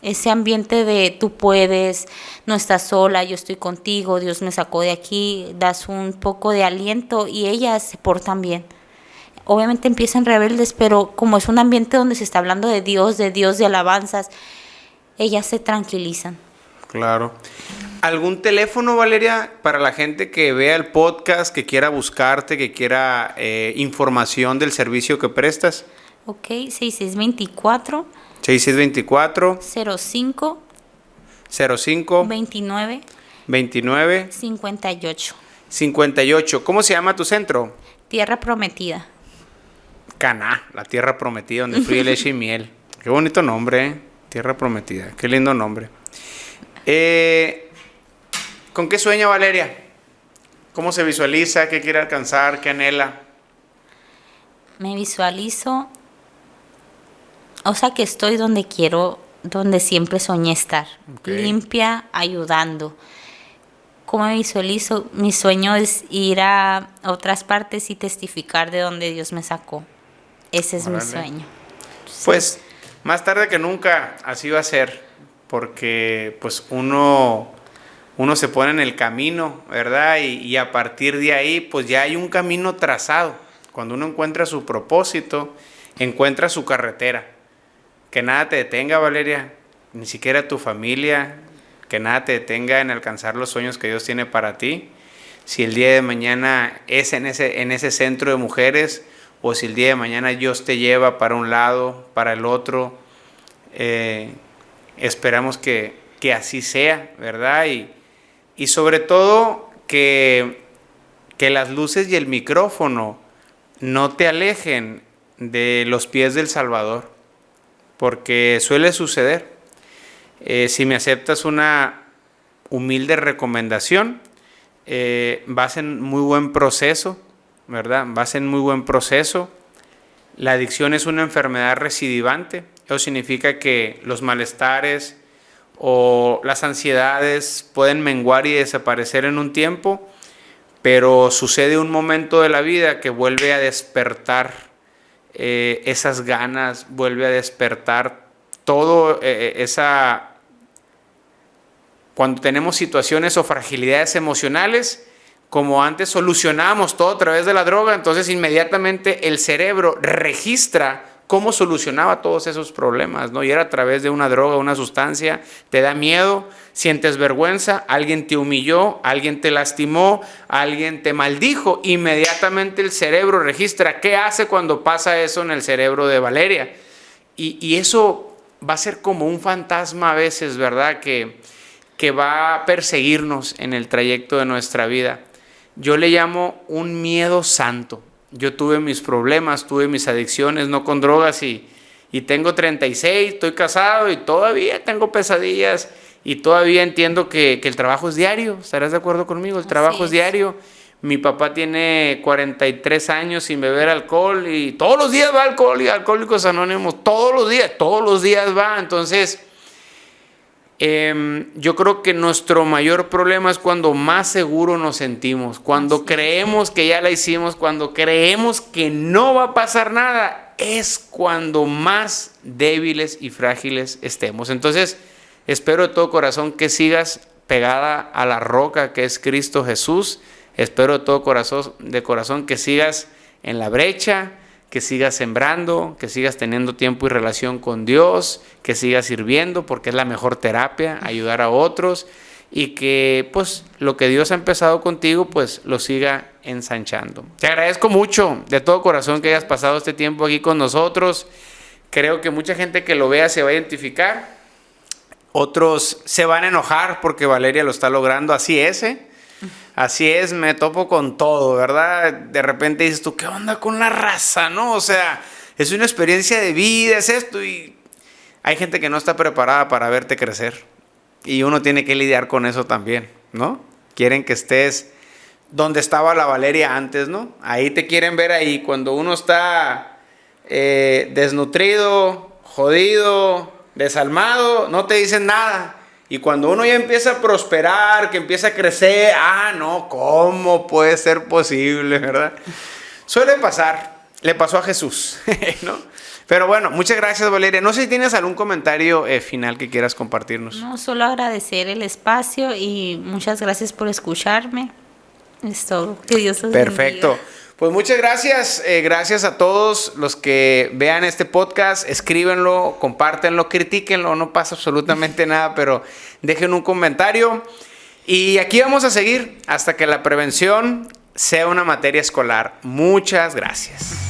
Ese ambiente de tú puedes, no estás sola, yo estoy contigo, Dios me sacó de aquí, das un poco de aliento y ellas se portan bien. Obviamente empiezan rebeldes, pero como es un ambiente donde se está hablando de Dios, de alabanzas, ellas se tranquilizan. Claro. ¿Algún teléfono, Valeria, para la gente que vea el podcast, que quiera buscarte, que quiera información del servicio que prestas? Ok, 6624 6624 05 05 29 29 58. 58. ¿Cómo se llama tu centro? Tierra Prometida. Caná, la tierra prometida, donde fluye leche y miel. Qué bonito nombre, ¿eh? Tierra prometida, qué lindo nombre. ¿Con qué sueña Valeria? ¿Cómo se visualiza? ¿Qué quiere alcanzar? ¿Qué anhela? Me visualizo, o sea que estoy donde quiero, donde siempre soñé estar, Okay. limpia, ayudando. ¿Cómo me visualizo? Mi sueño es ir a otras partes y testificar de donde Dios me sacó. Ese es Órale. mi sueño. Pues más tarde que nunca así va a ser, porque pues uno se pone en el camino, ¿verdad? Y a partir de ahí pues ya hay un camino trazado. Cuando uno encuentra su propósito, encuentra su carretera. Que nada te detenga, Valeria, ni siquiera tu familia, que nada te detenga en alcanzar los sueños que Dios tiene para ti. Si el día de mañana es en ese centro de mujeres, o si el día de mañana Dios te lleva para un lado, para el otro, esperamos que así sea, ¿verdad? Y sobre todo que las luces y el micrófono no te alejen de los pies del Salvador, porque suele suceder. Si me aceptas una humilde recomendación, vas en muy buen proceso, ¿verdad? Vas en muy buen proceso. La adicción es una enfermedad recidivante. Eso significa que los malestares o las ansiedades pueden menguar y desaparecer en un tiempo, pero sucede un momento de la vida que vuelve a despertar esas ganas, vuelve a despertar todo cuando tenemos situaciones o fragilidades emocionales, como antes solucionábamos todo a través de la droga, entonces inmediatamente el cerebro registra cómo solucionaba todos esos problemas, ¿no? Y era a través de una droga, una sustancia. Te da miedo, sientes vergüenza, alguien te humilló, alguien te lastimó, alguien te maldijo. Inmediatamente el cerebro registra. ¿Qué hace cuando pasa eso en el cerebro de Valeria? Y eso va a ser como un fantasma a veces, ¿verdad? Que va a perseguirnos en el trayecto de nuestra vida. Yo le llamo un miedo santo. Yo tuve mis problemas, tuve mis adicciones, no con drogas, y tengo 36, estoy casado y todavía tengo pesadillas, y todavía entiendo que el trabajo es diario. ¿Estarás de acuerdo conmigo? El trabajo es diario. Mi papá tiene 43 años sin beber alcohol y todos los días va a alcohol y Alcohólicos Anónimos, todos los días va. Entonces, yo creo que nuestro mayor problema es cuando más seguro nos sentimos, cuando creemos que ya la hicimos, cuando creemos que no va a pasar nada, es cuando más débiles y frágiles estemos. Entonces, espero de todo corazón que sigas pegada a la roca que es Cristo Jesús. Espero de todo corazón que sigas en la brecha, que sigas sembrando, que sigas teniendo tiempo y relación con Dios, que sigas sirviendo porque es la mejor terapia, ayudar a otros, y que pues lo que Dios ha empezado contigo pues lo siga ensanchando. Te agradezco mucho de todo corazón que hayas pasado este tiempo aquí con nosotros. Creo que mucha gente que lo vea se va a identificar. Otros se van a enojar porque Valeria lo está logrando. Así es, ¿eh? Así es, me topo con todo, ¿verdad? De repente dices tú, ¿qué onda con la raza, no? O sea, es una experiencia de vida, es esto. Y hay gente que no está preparada para verte crecer. Y uno tiene que lidiar con eso también, ¿no? Quieren que estés donde estaba la Valeria antes, ¿no? Ahí te quieren ver ahí. Cuando uno está desnutrido, jodido, desalmado, no te dicen nada. Y cuando uno ya empieza a prosperar, que empieza a crecer, no, ¿cómo puede ser posible, verdad? Suele pasar, le pasó a Jesús, ¿no? Pero bueno, muchas gracias, Valeria. No sé si tienes algún comentario final que quieras compartirnos. No, solo agradecer el espacio y muchas gracias por escucharme. Es todo. Que Dios los Perfecto. bendiga. Pues muchas gracias. Gracias a todos los que vean este podcast. Escríbenlo, compártenlo, critíquenlo. No pasa absolutamente nada, pero dejen un comentario. Y aquí vamos a seguir hasta que la prevención sea una materia escolar. Muchas gracias.